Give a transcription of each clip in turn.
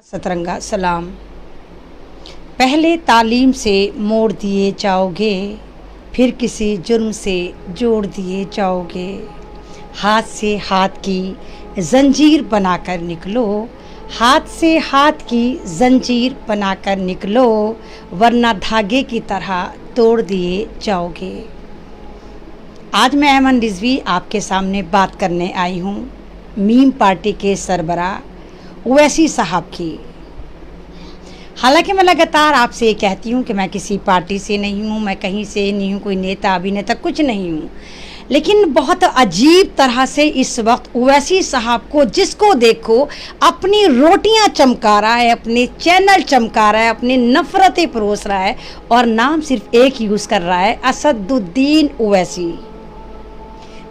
सतरंगा सलाम। पहले तालीम से मोड़ दिए जाओगे, फिर किसी जुर्म से जोड़ दिए जाओगे। हाथ से हाथ की जंजीर बनाकर निकलो, हाथ से हाथ की जंजीर बनाकर निकलो, वरना धागे की तरह तोड़ दिए जाओगे। आज मैं अमन रिजवी आपके सामने बात करने आई हूँ मीम पार्टी के सरबराह ओवैसी साहब की। हालांकि मैं लगातार आपसे ये कहती हूँ कि मैं किसी पार्टी से नहीं हूँ, मैं कहीं से नहीं हूँ, कोई नेता अभिनेता कुछ नहीं हूँ, लेकिन बहुत अजीब तरह से इस वक्त ओवैसी साहब को जिसको देखो अपनी रोटियां चमका रहा है, अपने चैनल चमका रहा है, अपनी नफरतें परोस रहा है और नाम सिर्फ एक यूज़ कर रहा है, असदुद्दीन ओवैसी।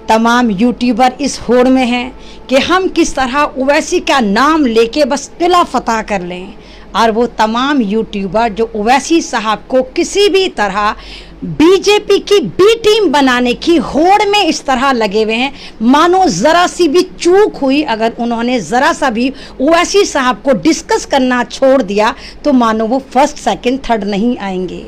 तमाम यूट्यूबर इस होड़ में हैं कि हम किस तरह ओवैसी का नाम लेके बस किला फतह कर लें, और वो तमाम यूट्यूबर जो ओवैसी साहब को किसी भी तरह बीजेपी की बी टीम बनाने की होड़ में इस तरह लगे हुए हैं, मानो ज़रा सी भी चूक हुई, अगर उन्होंने ज़रा सा भी ओवैसी साहब को डिस्कस करना छोड़ दिया तो मानो वो फर्स्ट सेकंड थर्ड नहीं आएंगे।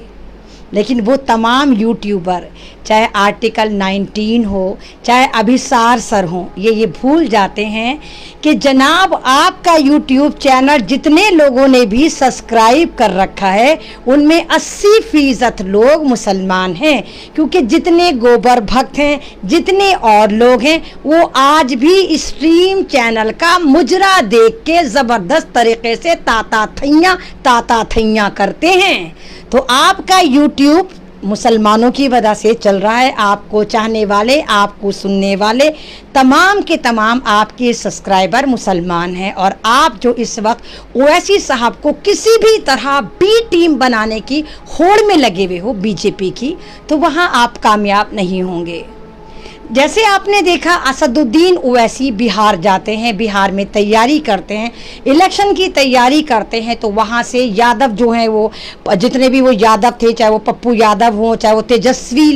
लेकिन वो तमाम यूट्यूबर, चाहे आर्टिकल 19 हो, चाहे अभिसार सर हो, ये भूल जाते हैं कि जनाब आपका यूट्यूब चैनल जितने लोगों ने भी सब्सक्राइब कर रखा है उनमें 80% लोग मुसलमान हैं, क्योंकि जितने गोबर भक्त हैं, जितने और लोग हैं, वो आज भी स्ट्रीम चैनल का मुजरा देख के ज़बरदस्त तरीके से ताता थैया करते हैं। तो आपका यूट्यूब मुसलमानों की वजह से चल रहा है। आपको चाहने वाले, आपको सुनने वाले तमाम के तमाम आपके सब्सक्राइबर मुसलमान हैं, और आप जो इस वक्त ओवैसी साहब को किसी भी तरह बी टीम बनाने की होड़ में लगे हुए हो बीजेपी की, तो वहाँ आप कामयाब नहीं होंगे। जैसे आपने देखा असदुद्दीन ओवैसी बिहार जाते हैं, बिहार में तैयारी करते हैं, इलेक्शन की तैयारी करते हैं, तो वहाँ से यादव जो हैं वो जितने भी वो यादव थे, चाहे वो पप्पू यादव हों, चाहे वो तेजस्वी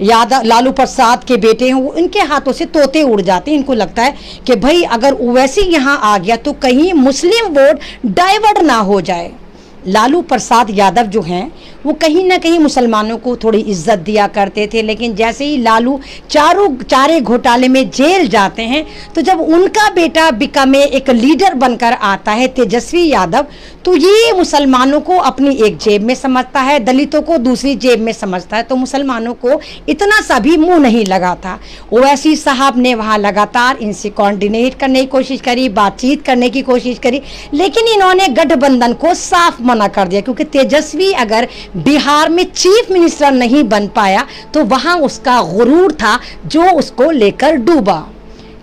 यादव लालू प्रसाद के बेटे हों, वो इनके हाथों से तोते उड़ जाते हैं। इनको लगता है कि भाई अगर ओवैसी यहाँ आ गया तो कहीं मुस्लिम वोट डाइवर्ट ना हो जाए। लालू प्रसाद यादव जो हैं वो कहीं ना कहीं मुसलमानों को थोड़ी इज्जत दिया करते थे, लेकिन जैसे ही लालू चारे घोटाले में जेल जाते हैं, तो जब उनका बेटा बिकमे एक लीडर बनकर आता है तेजस्वी यादव, तो ये मुसलमानों को अपनी एक जेब में समझता है, दलितों को दूसरी जेब में समझता है, तो मुसलमानों को इतना सा भी मुँह नहीं लगा था। ओवैसी साहब ने वहाँ लगातार इनसे कोऑर्डिनेट करने की कोशिश करी, बातचीत करने की कोशिश करी, लेकिन इन्होंने गठबंधन को साफ मना कर दिया, क्योंकि तेजस्वी अगर बिहार में चीफ मिनिस्टर नहीं बन पाया तो वहां उसका गुरूर था जो उसको लेकर डूबा।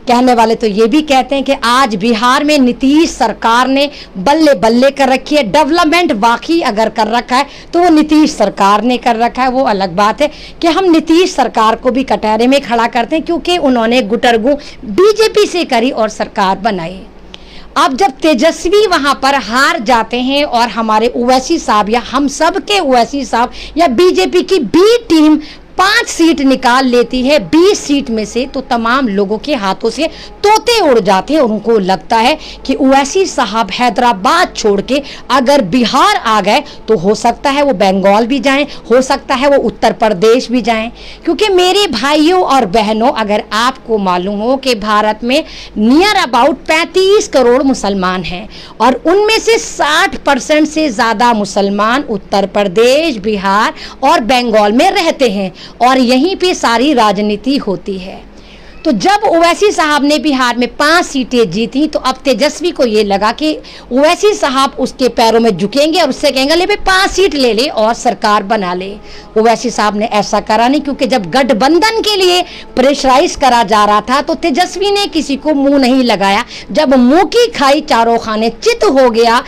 कहने वाले तो ये भी कहते हैं कि आज बिहार में नीतीश सरकार ने बल्ले बल्ले कर रखी है। डेवलपमेंट वाकई अगर कर रखा है तो वो नीतीश सरकार ने कर रखा है। वो अलग बात है कि हम नीतीश सरकार को भी कटहरे में खड़ा करते हैं, क्योंकि उन्होंने गुटरगू बीजेपी से करी और सरकार बनाई। अब जब तेजस्वी वहां पर हार जाते हैं और हमारे ओवैसी साहब या हम सब के ओवैसी साहब या बीजेपी की बी टीम 5 सीट निकाल लेती है 20 सीट में से, तो तमाम लोगों के हाथों से तोते उड़ जाते हैं और उनको लगता है कि ओवैसी साहब हैदराबाद छोड़ के अगर बिहार आ गए तो हो सकता है वो बंगाल भी जाएं, हो सकता है वो उत्तर प्रदेश भी जाएं। क्योंकि मेरे भाइयों और बहनों, अगर आपको मालूम हो कि भारत में नियर अबाउट 35 करोड़ मुसलमान हैं और उनमें से 60% से ज़्यादा मुसलमान उत्तर प्रदेश, बिहार और बंगाल में रहते हैं, और यहीं पे सारी राजनीति होती है। तो जब ओवैसी साहब ने बिहार में 5 सीटें जीती, तो अब तेजस्वी को ये लगा कि ओवैसी साहब उसके पैरों में झुकेंगे और उससे कहेंगे ले भाई 5 सीट ले ले और सरकार बना ले। ओवैसी साहब ने ऐसा करा नहीं, क्योंकि जब गठबंधन के लिए प्रेशराइज करा जा रहा था तो तेजस्वी ने किसी को मुंह नहीं लगाया। जब मुंह की खाई चारों खाने चित हो गया,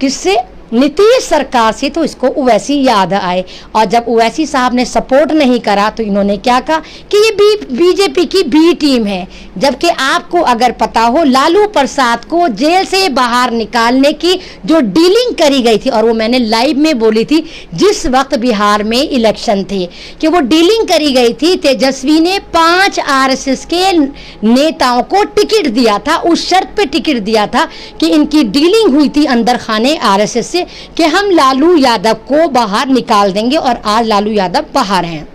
किससे? नीतीश सरकार से तो इसको ओवैसी याद आए, और जब ओवैसी साहब ने सपोर्ट नहीं करा तो इन्होंने क्या कहा कि ये बीजेपी की बी टीम है। जबकि आपको अगर पता हो, लालू प्रसाद को जेल से बाहर निकालने की जो डीलिंग करी गई थी, और वो मैंने लाइव में बोली थी जिस वक्त बिहार में इलेक्शन थे, कि वो डीलिंग करी गई थी। तेजस्वी ने 5 आरएसएस के नेताओं को टिकट दिया था, उस शर्त पे टिकट दिया था कि इनकी डीलिंग हुई थी अंदर खाने आरएसएस से कि हम लालू यादव को बाहर निकाल देंगे, और आज लालू यादव बाहर हैं।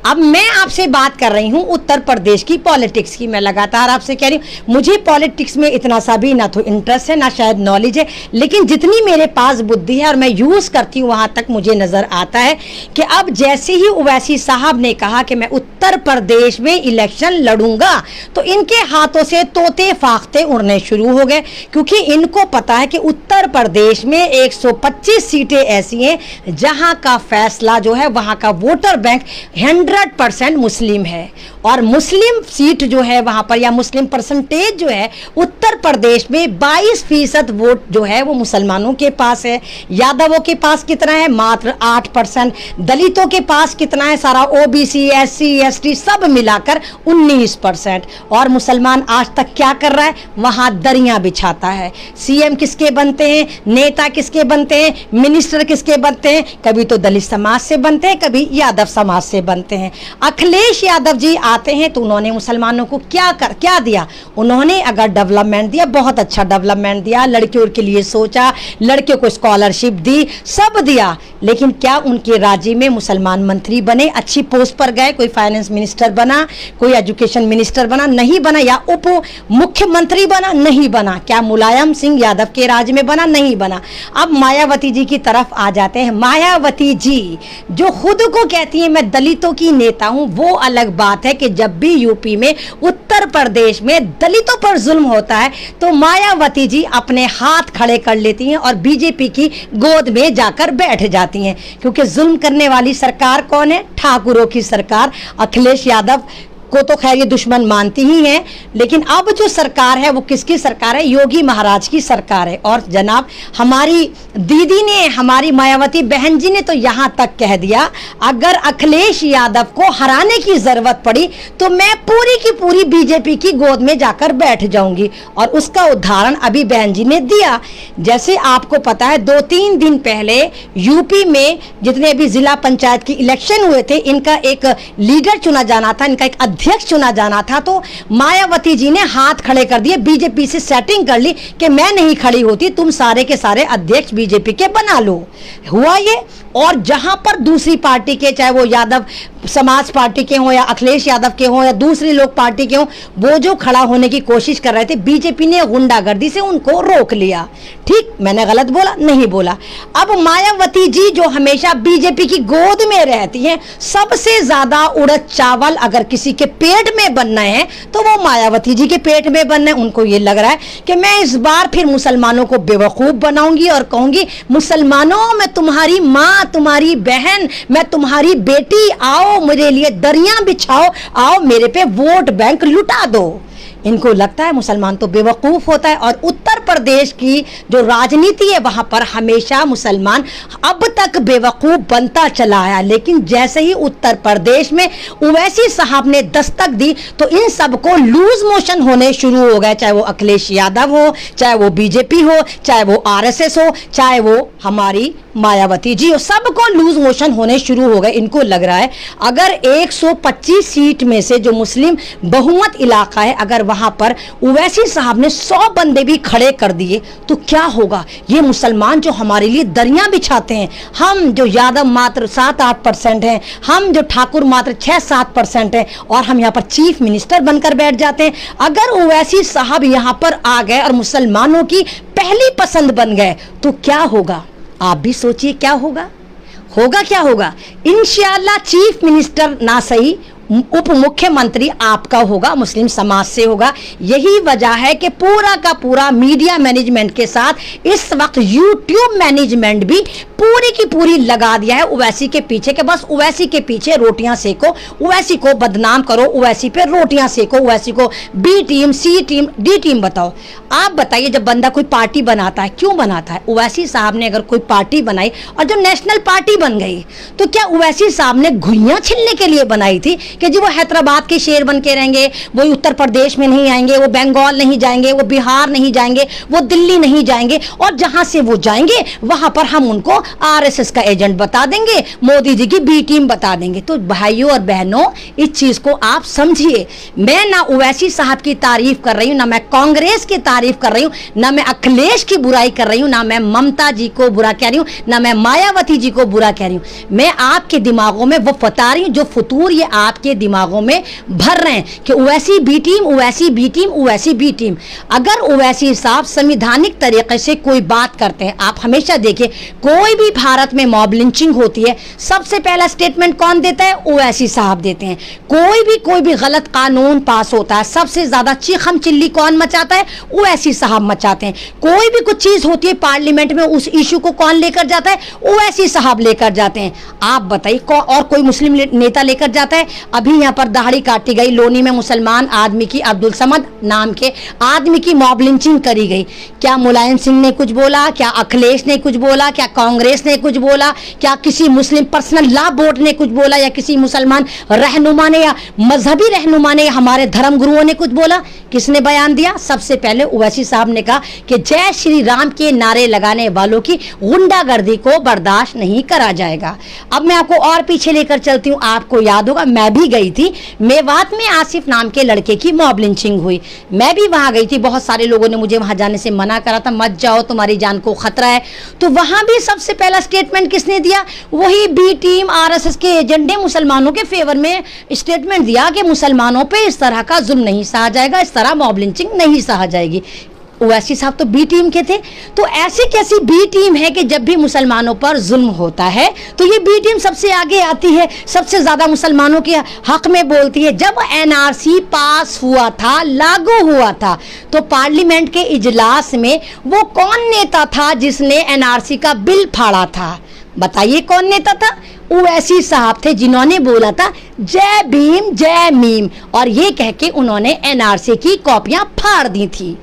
अब मैं आपसे बात कर रही हूं उत्तर प्रदेश की पॉलिटिक्स की। मैं लगातार आपसे कह रही हूं, मुझे पॉलिटिक्स में इतना सा भी ना तो इंटरेस्ट है ना शायद नॉलेज है, लेकिन जितनी मेरे पास बुद्धि है और मैं यूज़ करती हूं वहां तक मुझे नज़र आता है कि अब जैसे ही ओवैसी साहब ने कहा कि मैं उत्तर प्रदेश में इलेक्शन लड़ूंगा, तो इनके हाथों से तोते फाख्ते उड़ने शुरू हो गए, क्योंकि इनको पता है कि उत्तर प्रदेश में 125 सीटें ऐसी हैं जहां का फैसला जो है, वहां का वोटर बैंक 100% मुस्लिम है, और मुस्लिम सीट जो है वहां पर, या मुस्लिम परसेंटेज जो है उत्तर प्रदेश में 22% वोट जो है वो मुसलमानों के पास है। यादवों के पास कितना है? मात्र 8%। दलितों के पास कितना है? सारा ओबीसी, एससी, एसटी सब मिलाकर 19%। और मुसलमान आज तक क्या कर रहा है? वहां दरियां बिछाता है। सीएम किसके बनते हैं, नेता किसके बनते हैं, मिनिस्टर किसके बनते हैं? कभी तो दलित समाज से बनते हैं, कभी यादव समाज से बनते हैं। अखिलेश यादव जी आते हैं तो उन्होंने मुसलमानों को क्या दिया? उन्होंने अगर डेवलपमेंट दिया, बहुत अच्छा डेवलपमेंट दिया, लड़कियों के लिए सोचा, लड़कियों को स्कॉलरशिप दी, सब दिया। लेकिन क्या उनके राज्य में मुसलमान मंत्री बने, अच्छी पोस्ट पर गए? कोई फाइनेंस मिनिस्टर बना, कोई एजुकेशन मिनिस्टर बना? नहीं बना। या उप मुख्यमंत्री बना? नहीं बना। क्या मुलायम सिंह यादव के राज्य में बना? नहीं बना। अब मायावती जी की तरफ आ जाते हैं। मायावती जी जो खुद को कहती है मैं दलितों की नेता हूं, वो अलग बात है कि जब भी यूपी में, उत्तर प्रदेश में दलितों पर जुल्म होता है तो मायावती जी अपने हाथ खड़े कर लेती हैं और बीजेपी की गोद में जाकर बैठ जाती हैं। क्योंकि जुल्म करने वाली सरकार कौन है? ठाकुरों की सरकार। अखिलेश यादव को तो खैर ये दुश्मन मानती ही हैं, लेकिन अब जो सरकार है वो किसकी सरकार है? योगी महाराज की सरकार है। और जनाब हमारी दीदी ने, हमारी मायावती बहन जी ने तो यहाँ तक कह दिया, अगर अखिलेश यादव को हराने की जरूरत पड़ी तो मैं पूरी की पूरी बीजेपी की गोद में जाकर बैठ जाऊंगी। और उसका उदाहरण अभी बहन जी ने दिया। जैसे आपको पता है 2-3 दिन पहले यूपी में जितने भी जिला पंचायत की इलेक्शन हुए थे, इनका एक लीडर चुना जाना था, इनका एक अध्यक्ष चुना जाना था, तो मायावती जी ने हाथ खड़े कर दिए, बीजेपी से सेटिंग कर ली कि मैं नहीं खड़ी होती, तुम सारे के सारे अध्यक्ष बीजेपी के बना लो। हुआ ये। और जहां पर दूसरी पार्टी के, चाहे वो यादव समाज पार्टी के हों या अखिलेश यादव के हों या दूसरी लोग पार्टी के हों, वो जो खड़ा होने की कोशिश कर रहे थे, बीजेपी ने गुंडागर्दी से उनको रोक लिया। ठीक, मैंने गलत बोला? नहीं बोला। अब मायावती जी जो हमेशा बीजेपी की गोद में रहती हैं, सबसे ज्यादा उड़द चावल अगर किसी के पेट में बनना है तो वो मायावती जी के पेट में बनना है। उनको ये लग रहा है कि मैं इस बार फिर मुसलमानों को बेवकूफ बनाऊंगी और कहूंगी, मुसलमानों मैं तुम्हारी माँ, तुम्हारी बहन, मैं तुम्हारी बेटी, आओ मेरे लिए दरियां बिछाओ, आओ मेरे पे वोट बैंक लुटा दो। इनको लगता है मुसलमान तो बेवकूफ़ होता है। और उत्तर प्रदेश की जो राजनीति है वहाँ पर हमेशा मुसलमान अब तक बेवकूफ़ बनता चला आया। लेकिन जैसे ही उत्तर प्रदेश में ओवैसी साहब ने दस्तक दी तो इन सबको लूज मोशन होने शुरू हो गए, चाहे वो अखिलेश यादव हो, चाहे वो बीजेपी हो, चाहे वो आरएसएस हो, चाहे वो हमारी मायावती जी हो, सबको लूज मोशन होने शुरू हो गए। इनको लग रहा है अगर 125 सीट में से जो मुस्लिम बहुमत इलाका है, अगर वहां पर ओवैसी साहब ने 100 बंदे भी खड़े कर दिए तो क्या होगा? ये मुसलमान जो हमारे लिए दरियां बिछाते हैं, हम जो यादव मात्र 7-8% हैं, हम जो ठाकुर मात्र 6-7% हैं, और हम यहाँ पर चीफ मिनिस्टर बनकर बैठ जाते हैं। अगर ओवैसी साहब यहाँ पर आ गए और मुसलमानों की पहली पसंद बन गए तो क्या होगा? आप भी सोचिए क्या होगा। होगा क्या होगा? इंशाअल्लाह चीफ मिनिस्टर ना सही, उप मुख्यमंत्री आपका होगा, मुस्लिम समाज से होगा। यही वजह है कि पूरा का पूरा मीडिया मैनेजमेंट के साथ इस वक्त यूट्यूब मैनेजमेंट भी पूरी की पूरी लगा दिया है ओवैसी के पीछे, कि बस ओवैसी के पीछे रोटियां सेको, ओवैसी को बदनाम करो, ओवैसी पे रोटियां सेको, ओवैसी को बी टीम, सी टीम, डी टीम बताओ। आप बताइए, जब बंदा कोई पार्टी बनाता है, क्यों बनाता है? ओवैसी साहब ने अगर कोई पार्टी बनाई और जो नेशनल पार्टी बन गई, तो क्या ओवैसी साहब ने घुइयां छिलने के लिए बनाई थी कि जी वो हैदराबाद के शेर बन के रहेंगे, वो उत्तर प्रदेश में नहीं आएंगे, वो बंगाल नहीं जाएंगे, वो बिहार नहीं जाएंगे, वो दिल्ली नहीं जाएंगे, और जहां से वो जाएंगे वहां पर हम उनको आरएसएस का एजेंट बता देंगे, मोदी जी की बी टीम बता देंगे। तो भाइयों और बहनों, इस चीज को आप समझिए। मैं ना ओवैसी साहब की तारीफ कर रही हूं, ना मैं कांग्रेस की तारीफ कर रही हूं, ना मैं अखिलेश की बुराई कर रही हूं, ना मैं ममता जी को बुरा कह रही हूं, ना मैं मायावती जी को बुरा कह रही हूं। मैं आपके दिमागों में वो बता रही हूं जो फतूर ये आपके दिमागों में भर रहे हैं कि Owaisi B team, Owaisi B team, Owaisi B team. अगर ओवैसी साहब संवैधानिक तरीके से कोई बात करते हैं, आप हमेशा देखिए, कोई भी भारत में मॉब लिंचिंग होती है, सबसे पहला स्टेटमेंट कौन देता है? ओवैसी साहब देते हैं। कोई भी गलत कानून पास होता है, सबसे ज्यादा चीखम चिल्ली कौन मचाता है? ओवैसी साहब मचाते हैं। कोई भी कुछ चीज होती है पार्लियामेंट में, उस इशू को कौन लेकर जाता है? ओवैसी साहब लेकर जाते हैं। आप बताइए, और कोई मुस्लिम नेता लेकर जाता है? अभी यहाँ पर दाढ़ी काटी गई, लोनी में मुसलमान आदमी की, अब्दुल समद नाम के आदमी की मॉब लिंचिंग करी गई। क्या मुलायम सिंह ने कुछ बोला? क्या अखिलेश ने कुछ बोला? क्या कांग्रेस ने कुछ बोला? क्या किसी मुस्लिम पर्सनल लॉ बोर्ड ने कुछ बोला? या किसी मुसलमान रहनुमा ने, या मजहबी रहनुमा ने, या हमारे धर्म गुरुओं ने कुछ बोला? किसने बयान दिया? सबसे पहले ओवैसी साहब ने कहा कि जय श्री राम के नारे लगाने वालों की गुंडागर्दी को बर्दाश्त नहीं करा जाएगा। अब मैं आपको और पीछे लेकर चलती हूँ। आपको याद होगा, मैं भी गई थी मेवात में, आसिफ नाम के लड़के की मॉब लिंचिंग हुई। मैं भी वहां गई थी। बहुत सारे लोगों ने मुझे वहां जाने से मना करा था, मत जाओ, तुम्हारी जान को खतरा है। तो वहां भी सबसे पहला स्टेटमेंट किसने दिया? वही बी टीम, आरएसएस के एजेंट ने मुसलमानों के फेवर में स्टेटमेंट दिया कि मुसलमानों पे इस तरह का जुल्म नहीं सहा जाएगा, इस तरह मॉब लिंचिंग नहीं सहा जाएगी। ओवैसी साहब तो बी टीम के थे। तो ऐसी कैसी बी टीम है कि जब भी मुसलमानों पर जुल्म होता है तो ये बी टीम सबसे आगे आती है, सबसे ज्यादा मुसलमानों के हक में बोलती है। जब एनआरसी पास हुआ था, लागू हुआ था, तो पार्लियामेंट के इजलास में वो कौन नेता था जिसने एनआरसी का बिल फाड़ा था? बताइए कौन नेता था? ओवैसी साहब थे, जिन्होंने बोला था जय भीम जय मीम, और ये कह के उन्होंने एनआरसी की कॉपियां फाड़ दी थी।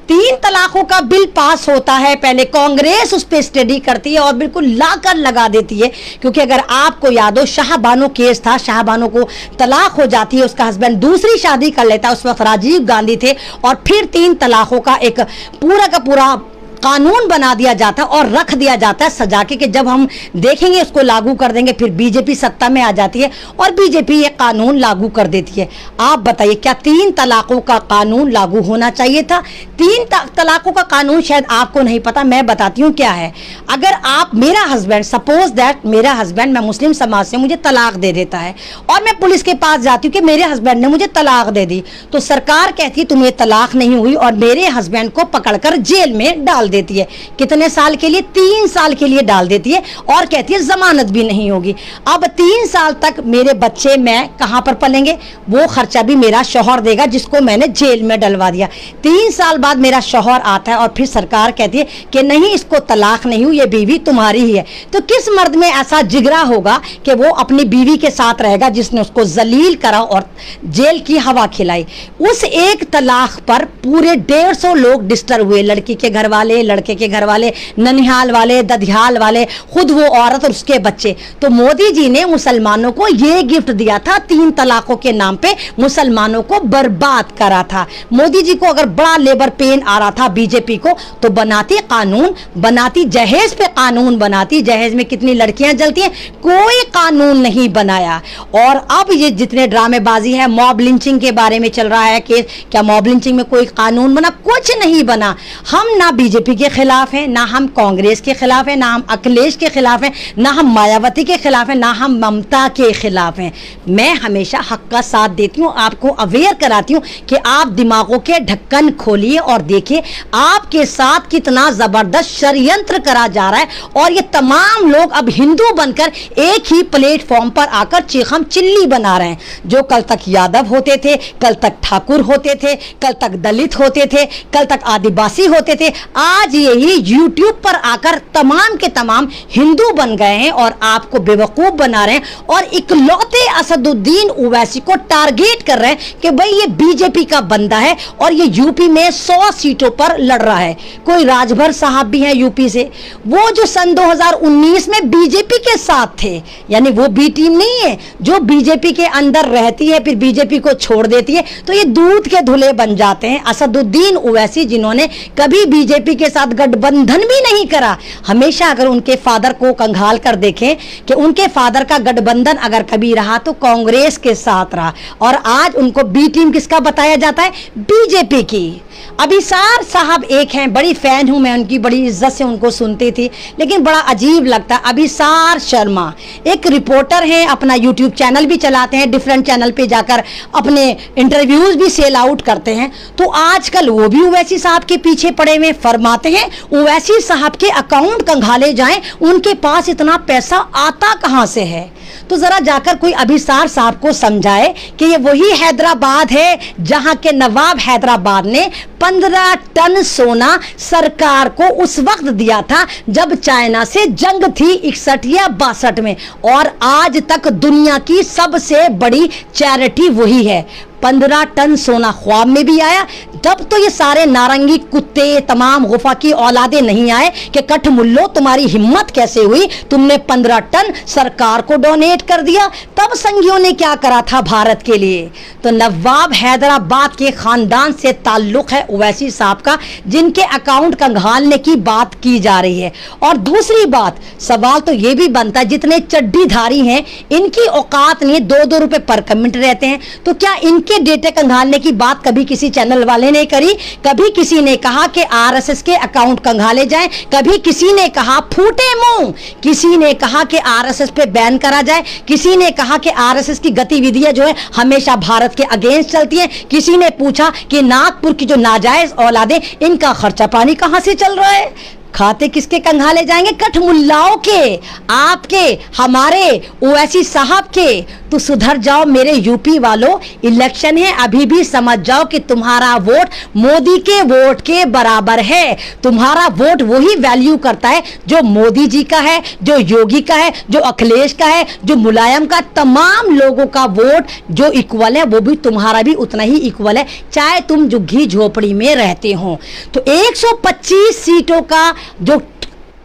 3 तलाकों का बिल पास होता है, पहले कांग्रेस उस पर स्टडी करती है और बिल्कुल लाकर लगा देती है। क्योंकि अगर आपको याद हो, शाहबानो केस था, शाहबानो को तलाक हो जाती है, उसका हस्बैंड दूसरी शादी कर लेता है, उस वक्त राजीव गांधी थे, और फिर 3 तलाकों का एक पूरा का पूरा कानून बना दिया जाता है और रख दिया जाता है सजा के कि जब हम देखेंगे उसको लागू कर देंगे। फिर बीजेपी सत्ता में आ जाती है और बीजेपी ये कानून लागू कर देती है। आप बताइए, क्या 3 तलाकों का कानून लागू होना चाहिए था? 3 तलाकों का कानून शायद आपको नहीं पता, मैं बताती हूँ क्या है। अगर आप, मेरा हस्बैंड, सपोज दैट मेरा हस्बैंड, मैं मुस्लिम समाज से, मुझे तलाक दे देता है और मैं पुलिस के पास जाती हूँ कि मेरे हस्बैंड ने मुझे तलाक दे दी, तो सरकार कहती है तुम्हें तलाक नहीं हुई और मेरे हस्बैंड को पकड़कर जेल में डाल देती है। कितने साल के लिए? 3 साल के लिए डाल देती है और कहती है जमानत भी नहीं होगी। अब 3 साल तक मेरे बच्चे मैं कहां पर पलेंगे? वो खर्चा भी मेरा शौहर देगा जिसको मैंने जेल में डलवा दिया। 3 साल बाद मेरा शौहर आता है और फिर सरकार कहती है कि नहीं, इसको तलाक नहीं हुई, ये बीवी तुम्हारी ही है। तो किस मर्द में ऐसा जिगरा होगा कि वो अपनी बीवी के साथ रहेगा जिसने उसको जलील करा और जेल की हवा खिलाई? उस एक तलाक पर पूरे 150 लोग डिस्टर्ब हुए, लड़की के घर वाले, लड़के के घर वाले, ननिहाल वाले, दधियाल वाले, खुद वो औरत और उसके बच्चे। तो मोदी जी ने मुसलमानों को ये गिफ्ट दिया था, 3 तलाकों के नाम पे मुसलमानों को बर्बाद करा था। मोदी जी को अगर बड़ा लेबर पेन आ रहा था बीजेपी को, तो बनाती कानून, बनाती जहेज पे कानून बनाती। जहेज में कितनी लड़कियां जलती हैं, कोई कानून नहीं बनाया। और अब ये जितने ड्रामेबाजी है, मॉब लिंचिंग के बारे में चल रहा है केस, क्या मॉब लिंचिंग में कोई कानून बना? कुछ नहीं बना। हम ना बीजेपी बीजेपी के खिलाफ हैं, ना हम कांग्रेस के खिलाफ हैं, ना हम अखिलेश के खिलाफ हैं, ना हम मायावती के खिलाफ हैं, ना हम ममता के खिलाफ हैं। मैं हमेशा हक का साथ देती हूँ, आपको अवेयर कराती हूँ कि आप दिमागों के ढक्कन खोलिए और देखिए आपके साथ कितना जबरदस्त षड्यंत्र करा जा रहा है। और ये तमाम लोग अब हिंदू बनकर एक ही प्लेटफॉर्म पर आकर चीखम चिल्ली बना रहे हैं। जो कल तक यादव होते थे, कल तक ठाकुर होते थे, कल तक दलित होते थे, कल तक आदिवासी होते थे, आज यही यूट्यूब पर आकर तमाम के तमाम हिंदू बन गए हैं और आपको बेवकूफ बना रहे हैं और इकलौते असदुद्दीन ओवैसी को टारगेट कर रहे हैं कि भाई ये बीजेपी का बंदा है और ये यूपी में 100 सीटों पर लड़ रहा है। कोई राजभर साहब भी हैं यूपी से, वो जो सन 2019 में बीजेपी के साथ थे, यानी वो बी टीम नहीं है जो बीजेपी के अंदर रहती है फिर बीजेपी को छोड़ देती है, तो ये दूध के धुले बन जाते हैं। असदुद्दीन ओवैसी जिन्होंने कभी बीजेपी के साथ गठबंधन भी नहीं करा, हमेशा अगर उनके फादर को कंगाल कर देखें कि उनके फादर का गठबंधन अगर कभी रहा तो कांग्रेस के साथ रहा, और आज उनको बी टीम किसका बताया जाता है? बीजेपी की। अभिसार साहब एक हैं, बड़ी फैन हूं मैं उनकी, बड़ी इज्जत से उनको सुनती थी, लेकिन बड़ा अजीब लगता है। अभिसार शर्मा एक रिपोर्टर हैं, अपना यूट्यूब चैनल भी चलाते हैं, डिफरेंट चैनल पे जाकर अपने इंटरव्यूज भी सेल आउट करते हैं। तो आजकल वो भी ओवैसी साहब के पीछे पड़े हुए, फरमाते हैं ओवैसी साहब के अकाउंट कंगाले जाएं, उनके पास इतना पैसा आता कहां से है? तो जरा जाकर कोई अभिसार साहब को समझाए कि ये वही हैदराबाद है जहां के नवाब हैदराबाद ने 15 टन सोना सरकार को उस वक्त दिया था जब चाइना से जंग थी 61 या 62 में, और आज तक दुनिया की सबसे बड़ी चैरिटी वही है। 15 टन सोना ख्वाब में भी आया, तब तो ये सारे नारंगी कुत्ते तमाम गुफा की औलादे नहीं आए कि कठ मुल्लो तुम्हारी हिम्मत कैसे हुई, तुमने 15 टन सरकार को डोनेट कर दिया। तब संघियों ने क्या करा था भारत के लिए? तो नवाब हैदराबाद के खानदान से ताल्लुक है ओवैसी साहब का, जिनके अकाउंट कंगालने की बात की जा रही है। और दूसरी बात, सवाल तो ये भी बनता है, जितने चड्डीधारी हैं इनकी औकात नहीं, 2-2 रुपए पर कमेंट रहते हैं, तो क्या इनके डेटे कंगालने की बात कभी किसी चैनल वाले ने करी? कभी किसी ने कहा कि आरएसएस के अकाउंट कंगाले जाएं? कभी किसी ने कहा फूटे मुंह, किसी ने कहा कि आरएसएस पे बैन करा जाए? किसी ने कहा कि आरएसएस की गतिविधियां जो है हमेशा भारत के अगेंस्ट चलती हैं? किसी ने पूछा कि नागपुर की जो नाजायज औलादे, इनका खर्चा पानी कहां से चल रहा है? खाते किसके कंगाले जाएंगे? कठमुल्लाओं के, आपके, हमारे, ओवैसी साहब के। तो सुधर जाओ मेरे यूपी वालों, इलेक्शन है, अभी भी समझ जाओ कि तुम्हारा वोट मोदी के वोट के बराबर है। तुम्हारा वोट वही वैल्यू करता है जो मोदी जी का है, जो योगी का है, जो अखिलेश का है, जो मुलायम का, तमाम लोगों का वोट जो इक्वल है वो भी तुम्हारा भी उतना ही इक्वल है, चाहे तुम झुग्गी झोपड़ी में रहते हो। तो 125 सीटों का जो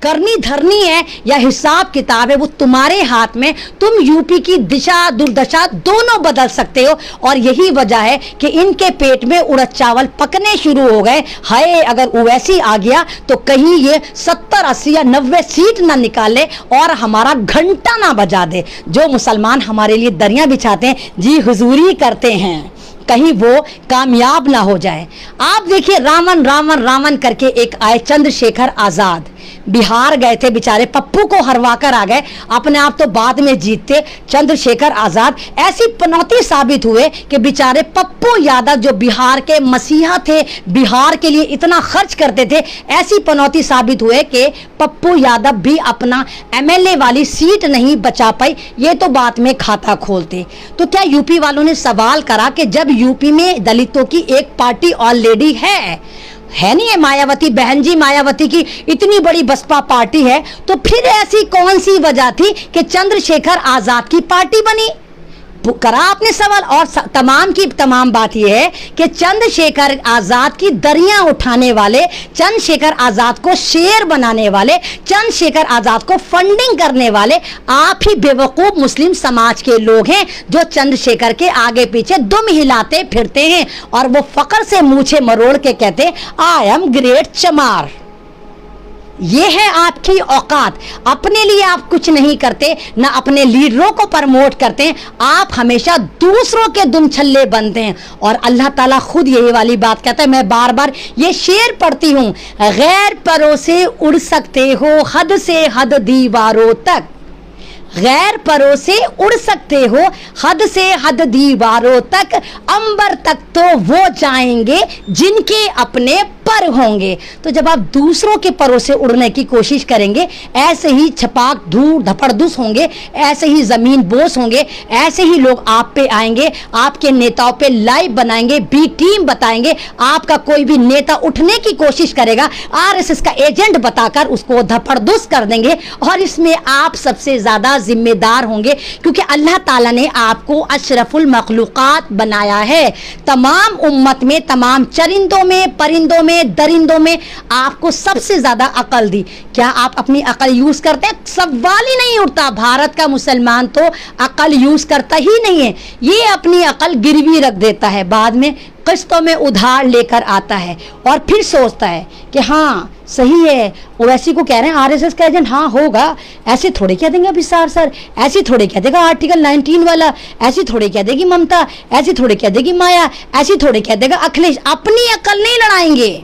करनी धरनी है या हिसाब किताब है वो तुम्हारे हाथ में। तुम यूपी की दिशा दुर्दशा दोनों बदल सकते हो, और यही वजह है कि इनके पेट में उड़द चावल पकने शुरू हो गए। हाय, अगर ओवैसी आ गया तो कहीं ये 70, 80 या 90 सीट ना निकाले और हमारा घंटा ना बजा दे। जो मुसलमान हमारे लिए दरियां बिछाते हैं, जी हुजूरी करते हैं, कहीं वो कामयाब ना हो जाए। आप देखिए, रावण रावण रावण करके एक आए चंद्रशेखर आजाद, बिहार गए थे बेचारे, पप्पू को हरवा कर आ गए, अपने आप तो बाद में जीतते। चंद्रशेखर आजाद ऐसी पनौती साबित हुए कि बेचारे पप्पू यादव जो बिहार के मसीहा थे, बिहार के लिए इतना खर्च करते थे, ऐसी पनौती साबित हुए कि पप्पू यादव भी अपना एमएलए वाली सीट नहीं बचा पाई। ये तो बात में खाता खोलते। तो क्या यूपी वालों ने सवाल करा कि जब यूपी में दलितों की एक पार्टी ऑलरेडी है नहीं है, मायावती बहन जी, मायावती की इतनी बड़ी बसपा पार्टी है, तो फिर ऐसी कौन सी वजह थी कि चंद्रशेखर आजाद की पार्टी बनी? करा आपने सवाल। और तमाम की तमाम बात यह है कि चंद्रशेखर आजाद की दरियां उठाने वाले, चंद्रशेखर आजाद को शेर बनाने वाले, चंद्रशेखर आजाद को फंडिंग करने वाले आप ही बेवकूफ मुस्लिम समाज के लोग हैं जो चंद्रशेखर के आगे पीछे दुम हिलाते फिरते हैं और वो फकर से मूछे मरोड़ के कहते आई एम ग्रेट चमार। ये है आपकी औकात। अपने लिए आप कुछ नहीं करते, ना अपने लीडरों को प्रमोट करते हैं, आप हमेशा दूसरों के दुम छल्ले बनते हैं। और अल्लाह ताला खुद यही वाली बात कहता है, मैं बार बार ये शेर पढ़ती हूँ, गैर परों से उड़ सकते हो हद से हद दीवारों तक, गैर परों से उड़ सकते हो हद से हद दीवारों तक, अंबर तक तो वो जाएंगे जिनके अपने पर होंगे। तो जब आप दूसरों के परों से उड़ने की कोशिश करेंगे, ऐसे ही छपाक धूल धपड़धुस होंगे, ऐसे ही जमीन बोस होंगे, ऐसे ही लोग आप पे आएंगे, आपके नेताओं पे लाइव बनाएंगे, बी टीम बताएंगे। आपका कोई भी नेता उठने की कोशिश करेगा, आरएसएस का एजेंट बताकर उसको धपड़धुस कर देंगे। और इसमें आप सबसे ज्यादा जिम्मेदार होंगे, क्योंकि अल्लाह ताला ने आपको अशरफुल मखलूकात बनाया है। तमाम उम्मत में, तमाम चरिंदों में, परिंदों में, दरिंदों में आपको सबसे ज्यादा अकल दी। क्या आप अपनी अकल यूज करते हैं? सवाल ही नहीं उठता। भारत का मुसलमान तो अकल यूज करता ही नहीं है, ये अपनी अकल गिरवी रख देता है, बाद में किस्तों में उधार लेकर आता है और फिर सोचता है कि हाँ सही है। ओवैसी को कह रहे हैं आरएसएस का एजेंट, हाँ होगा, ऐसे थोड़े कह देंगे अभिसार सर, ऐसे थोड़े कह देगा आर्टिकल 19 वाला, ऐसे थोड़े कह देगी ममता, ऐसे थोड़े कह देगी माया, ऐसे थोड़े कह देगा अखिलेश। अपनी अकल नहीं लड़ाएंगे।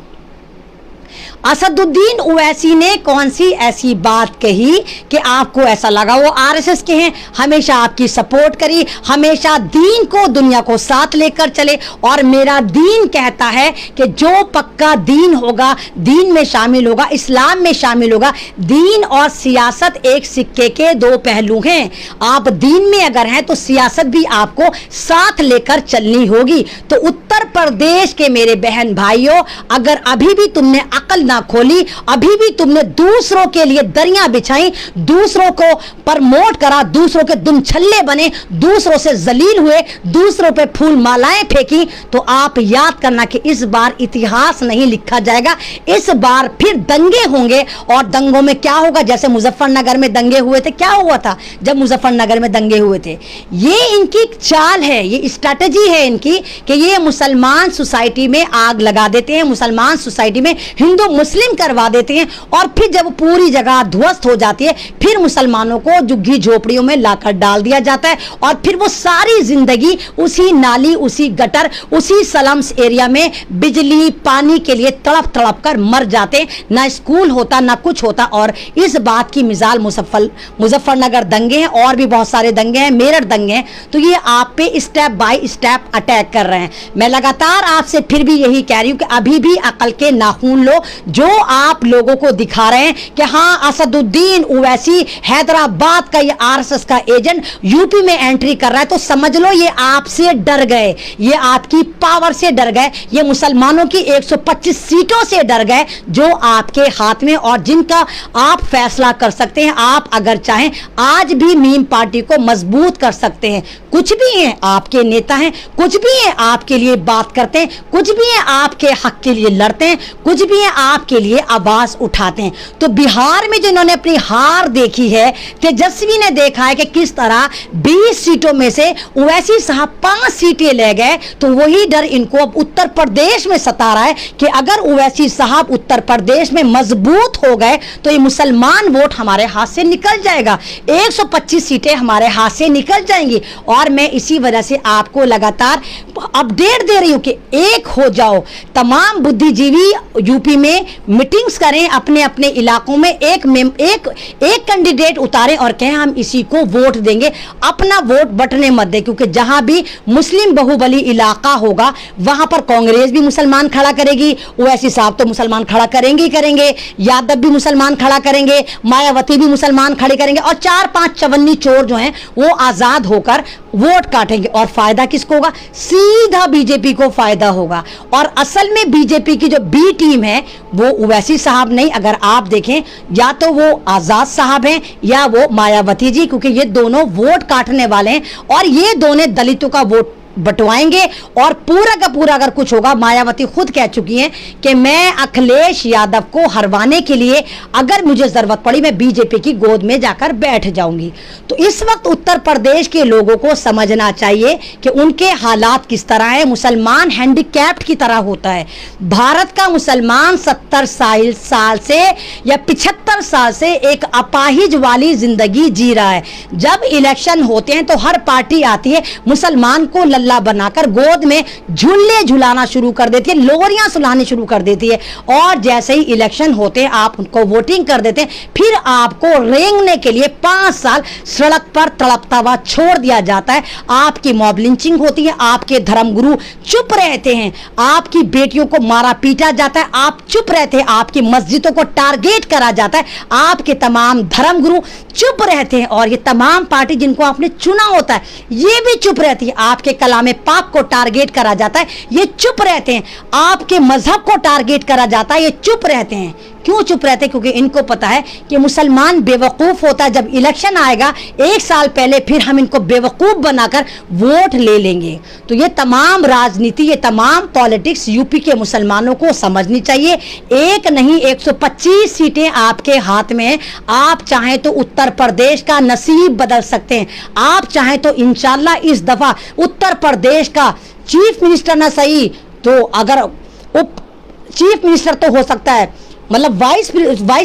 असदुद्दीन ओवैसी ने कौन सी ऐसी बात कही कि आपको ऐसा लगा वो आरएसएस के हैं? हमेशा आपकी सपोर्ट करी, हमेशा दीन को, दुनिया को साथ लेकर चले। और मेरा दीन कहता है कि जो पक्का दीन होगा, दीन में शामिल होगा, इस्लाम में शामिल होगा। दीन और सियासत एक सिक्के के दो पहलू हैं। आप दीन में अगर हैं तो सियासत भी आपको साथ लेकर चलनी होगी। तो उत्तर प्रदेश के मेरे बहन भाइयों, अगर अभी भी तुमने अकल ना खोली, अभी भी तुमने दूसरों के लिए दरियां बिछाई, दूसरों को प्रमोट करा, दूसरों के दुम छल्ले बने, दूसरों से जलील हुए, दूसरों पे फूल मालाएं फेंकी, तो आप याद करना कि इस बार इतिहास नहीं लिखा जाएगा। इस बार फिर दंगे होंगे। और दंगों में क्या होगा? जैसे मुजफ्फरनगर में दंगे हुए थे, क्या हुआ था जब मुजफ्फरनगर में दंगे हुए थे? ये इनकी चाल है, ये स्ट्रैटेजी है इनकी कि ये मुसलमान सोसाइटी में आग लगा देते हैं, मुसलमान सोसाइटी में हिंदू मुस्लिम करवा देते हैं, और फिर जब पूरी जगह ध्वस्त हो जाती है, फिर मुसलमानों को झुग्गी झोपड़ियों में लाकर डाल दिया जाता है। और फिर वो सारी जिंदगी उसी नाली, उसी गटर, उसी स्लम्स एरिया में बिजली पानी के लिए तड़प तड़प कर मर जाते। ना स्कूल होता, ना कुछ होता। और इस बात की मिसाल मुजफ्फरनगर दंगे हैं, और भी बहुत सारे दंगे हैं, मेरठ दंगे हैं। तो ये आप पे स्टेप बाय स्टेप अटैक कर रहे हैं। मैं लगातार आपसे फिर भी यही कह रही हूं कि अभी भी अकल के नाखून लो। जो आप लोगों को दिखा रहे हैं कि हाँ असदुद्दीन ओवैसी हैदराबाद का ये आरएसएस का एजेंट यूपी में एंट्री कर रहा है, तो समझ लो ये आपसे डर गए, ये आपकी पावर से डर गए, ये मुसलमानों की 125 सीटों से डर गए जो आपके हाथ में, और जिनका आप फैसला कर सकते हैं। आप अगर चाहें आज भी मीम पार्टी को मजबूत कर सकते हैं। कुछ भी हैं आपके नेता हैं, कुछ भी हैं आपके लिए बात करते हैं, कुछ भी हैं आपके हक के लिए लड़ते हैं, कुछ भी हैं आपके लिए आवाज उठाते हैं। तो बिहार में जिन्होंने अपनी हार देखी है, तेजस्वी ने देखा है कि किस तरह 20 सीटों में से ओवैसी साहब 5 सीटें ले गए, तो वही डर इनको अब उत्तर प्रदेश में सता रहा है कि अगर ओवैसी साहब उत्तर प्रदेश में मजबूत हो गए तो ये मुसलमान वोट हमारे हाथ से निकल जाएगा, 125 सीटें हमारे हाथ से निकल जाएंगी। और मैं इसी वजह से आपको लगातार अपडेट दे रही हूं कि एक हो जाओ। तमाम बुद्धिजीवी यूपी में मीटिंग्स करें, अपने अपने इलाकों में एक कैंडिडेट उतारें और कहें हम इसी को वोट देंगे। अपना वोट बटने मत दे, क्योंकि जहां भी मुस्लिम बहुबली इलाका होगा वहां पर कांग्रेस भी मुसलमान खड़ा करेगी, ओवैसी साहब तो मुसलमान खड़ा करेंगे ही करेंगे, यादव भी मुसलमान खड़ा करेंगे, मायावती भी मुसलमान खड़े करेंगे, और 4-5 चवन्नी चोर जो हैं वो आजाद होकर वोट काटेंगे। और फायदा किसको होगा? सीधा बीजेपी को फायदा होगा। और असल में बीजेपी की जो बी टीम है वो ओवैसी साहब नहीं, अगर आप देखें या तो वो आजाद साहब हैं या वो मायावती जी, क्योंकि ये दोनों वोट काटने वाले हैं और ये दोनों दलितों का वोट बंटवाएंगे और पूरा का पूरा अगर कुछ होगा, मायावती खुद कह चुकी हैं कि मैं अखिलेश यादव को हरवाने के लिए अगर मुझे जरूरत पड़ी मैं बीजेपी की गोद में जाकर बैठ जाऊंगी। तो इस वक्त उत्तर प्रदेश के लोगों को समझना चाहिए कि उनके हालात किस तरह है। मुसलमान हैंडीकैप्ड की तरह होता है। भारत का मुसलमान 70 साल से या 75 साल से एक अपाहिज वाली जिंदगी जी रहा है। जब इलेक्शन होते हैं तो हर पार्टी आती है, मुसलमान को लल्ला बनाकर गोद में झूले झुलाना शुरू कर देती है, लोरियां सुनानी शुरू कर देती है, और जैसे ही इलेक्शन होते हैं आप उनको वोटिंग कर देते हैं, फिर आपको रेंगने के लिए 5 साल सड़क पर तड़पता हुआ छोड़ दिया जाता है। आपकी मॉब लिंचिंग होती है, आपके धर्मगुरु चुप रहते हैं, आपकी बेटियों को मारा पीटा जाता है, आप चुप रहते हैं, आपकी मस्जिदों को टारगेट करा जाता है, आपके तमाम धर्मगुरु चुप रहते हैं, और ये तमाम पार्टी जिनको आपने चुना होता है ये भी चुप रहती है। आपके कलामे पाक को टारगेट करा जाता है, ये चुप रहते हैं। आपके मजहब को टारगेट करा जाता है, ये चुप रहते हैं। क्यों चुप रहते हैं? क्योंकि इनको पता है कि मुसलमान बेवकूफ होता है। जब इलेक्शन आएगा 1 साल पहले फिर हम इनको बेवकूफ बनाकर वोट ले लेंगे। तो ये तमाम राजनीति, ये तमाम पॉलिटिक्स यूपी के मुसलमानों को समझनी चाहिए। एक नहीं 125 सीटें आपके हाथ में हैं। आप चाहें तो उत्तर प्रदेश का नसीब बदल सकते हैं। आप चाहें तो इंशाल्लाह इस दफा उत्तर प्रदेश का चीफ मिनिस्टर ना सही तो अगर उप चीफ मिनिस्टर तो हो सकता है, मतलब वाइस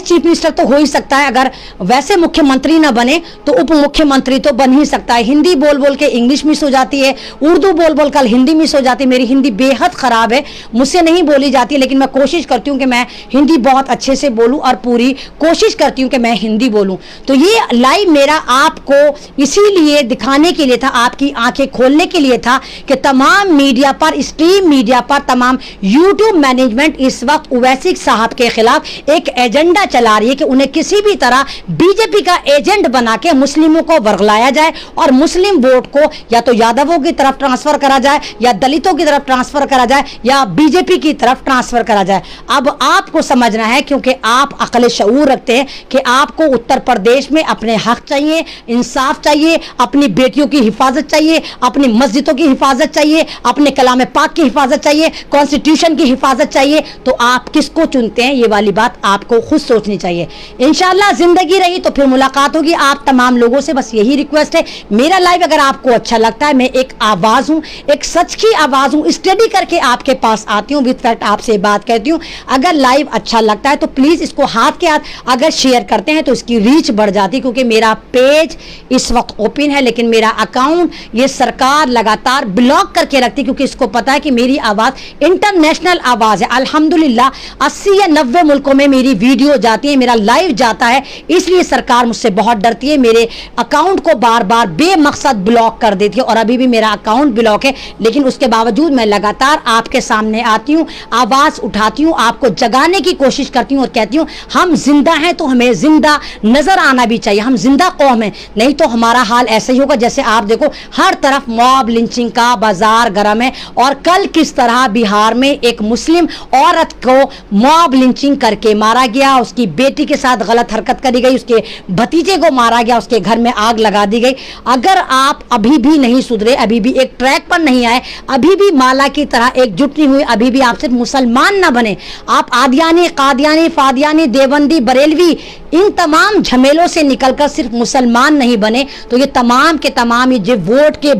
चीफ मिनिस्टर तो हो ही सकता है। अगर वैसे मुख्यमंत्री ना बने तो उप मुख्यमंत्री तो बन ही सकता है। हिंदी बोल बोल के इंग्लिश मिस हो जाती है, उर्दू बोल बोल कर हिंदी मिस हो जाती है। मेरी हिंदी बेहद ख़राब है, मुझसे नहीं बोली जाती, लेकिन मैं कोशिश करती हूँ कि मैं हिंदी बहुत अच्छे से बोलूँ और पूरी कोशिश करती हूँ कि मैं हिंदी बोलूँ। तो ये लाइव मेरा आपको इसीलिए दिखाने के लिए था, आपकी आंखें खोलने के लिए था कि तमाम मीडिया पर, स्ट्रीम मीडिया पर, तमाम यूट्यूब मैनेजमेंट इस वक्त ओवैसी साहब के खिलाफ एक एजेंडा चला रही है कि उन्हें किसी भी तरह बीजेपी का एजेंट बना के मुस्लिमों को वर्गलाया जाए और मुस्लिम वोट को या तो यादवों की तरफ ट्रांसफर करा जाए, या दलितों की तरफ ट्रांसफर करा जाए, या बीजेपी की तरफ ट्रांसफर करा जाए। अब आपको समझना है, क्योंकि आप अक्ल शऊर रखते हैं कि आपको उत्तर प्रदेश में अपने हक चाहिए, इंसाफ चाहिए, अपनी बेटियों की हिफाजत चाहिए, अपनी मस्जिदों की हिफाजत चाहिए, अपने कलाम पाक की हिफाजत चाहिए, कॉन्स्टिट्यूशन की हिफाजत चाहिए। तो आप किसको चुनते हैं, ये वाली बात आपको खुद सोचनी चाहिए। इंशाल्लाह जिंदगी रही तो फिर मुलाकात होगी। आप तमाम लोगों से बस यही रिक्वेस्ट है, मेरा लाइव अगर आपको अच्छा लगता है, मैं एक आवाज हूं, एक सच की आवाज हूं, स्टडी करके आपके पास आती हूं, विद फैक्ट आपसे बात करती हूं। अगर लाइव अच्छा लगता है तो प्लीज इसको हाथ के हाथ अगर शेयर करते हैं तो इसकी रीच बढ़ जाती है, क्योंकि मेरा पेज इस वक्त ओपन है, लेकिन मेरा अकाउंट ये सरकार लगातार ब्लॉक करके रखती है, क्योंकि इसको पता है कि मेरी आवाज इंटरनेशनल आवाज है। अल्हम्दुलिल्लाह 80 या 90 मुल्कों में मेरी वीडियो जाती है, मेरा लाइव जाता है, इसलिए सरकार मुझसे बहुत डरती है। मेरे अकाउंट को बार बार बेमकसद ब्लॉक कर देती है, और अभी भी मेरा अकाउंट ब्लॉक है, लेकिन उसके बावजूद मैं लगातार आपके सामने आती हूँ, आवाज उठाती हूँ, आपको जगाने की कोशिश करती हूँ और कहती हूँ हम जिंदा हैं तो हमें जिंदा नजर आना भी चाहिए। हम जिंदा कौम हैं, नहीं तो हमारा हाल ऐसे ही होगा जैसे आप देखो हर तरफ मॉब लिंचिंग का बाजार गर्म है। और कल किस तरह बिहार में एक मुस्लिम औरत को मॉब लिंचिंग करके मारा गया, उसकी बेटी के साथ गलत हरकत करी गई, उसके भतीजे को मारा गया, उसके घर में आग लगा दी गई। अगर आप अभी भी नहीं सुधरे, अभी भी एक ट्रैक पर नहीं आए, अभी भी माला की तरह एकजुट नहीं हुए, अभी भी आप सिर्फ मुसलमान ना बने, आप आदियानी, कादियानी, फादियानी, देवबंदी, बरेलवी, इन तमाम झमेलों से निकलकर सिर्फ मुसलमान नहीं बने, तो ये तमाम के तमाम ये वोट के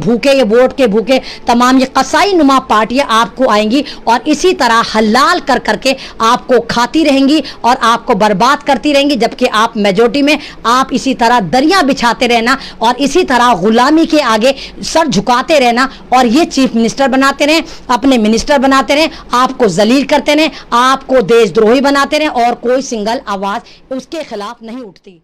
भूखे तमाम ये कसाई नुमा पार्टियां आपको आएंगी और इसी तरह हलाल कर करके आपको खाती रहेंगी और आपको बर्बाद करती रहेंगी। जबकि आप मेजोरिटी में, आप इसी तरह दरिया बिछाते रहना और इसी तरह गुलामी के आगे सर झुकाते रहना और ये चीफ मिनिस्टर बनाते रहें, अपने मिनिस्टर बनाते रहें, आपको जलील करते रहें, आपको देशद्रोही बनाते रहें और कोई सिंगल आवाज उसके खिलाफ नहीं उठती।